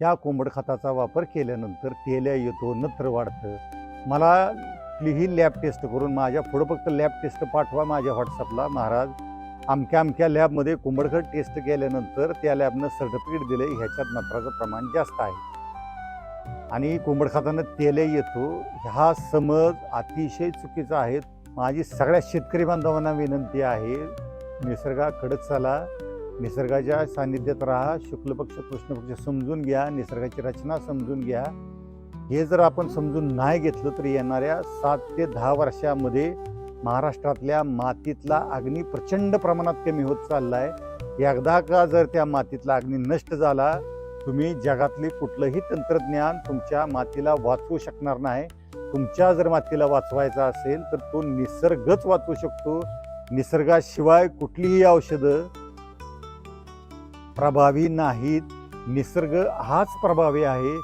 त्या कोंबड खताचा वापर केल्यानंतर तेल्या येतो, नत्र वाढतं. मला ही लॅब टेस्ट करून माझ्या पुढं फक्त लॅब टेस्ट पाठवा माझ्या व्हॉट्सअपला, महाराज अमक्या अमक्या लॅबमध्ये कोंबडखत टेस्ट केल्यानंतर त्या लॅबनं सर्टिफिकेट दिलं ह्याच्यात नत्राचं प्रमाण जास्त आहे आणि कोंबड खतानं तेल्या येतो. हा समज अतिशय चुकीचा आहे. माझी सगळ्या शेतकरी बांधवांना विनंती आहे, निसर्गाकडे चला, निसर्गाच्या सानिध्यात राहा, शुक्ल पक्ष कृष्ण पक्ष समजून घ्या, निसर्गाची रचना समजून घ्या. हे जर आपण समजून नाही घेतलं तर येणाऱ्या 7 ते 10 वर्षामध्ये महाराष्ट्रातल्या मातीतला अग्नी प्रचंड प्रमाणात कमी होत चालला आहे. एकदा का जर त्या मातीतला अग्नी नष्ट झाला, तुम्ही जगातली कुठलंही तंत्रज्ञान तुमच्या मातीला वाचवू शकणार नाही. तुमच्या जर मातीला वाचवायचा असेल तर तो निसर्गच वाचवू शकतो. निसर्गाशिवाय कुठलीही औषधं प्रभावी नाहीत. निसर्ग हाच प्रभावी आहे.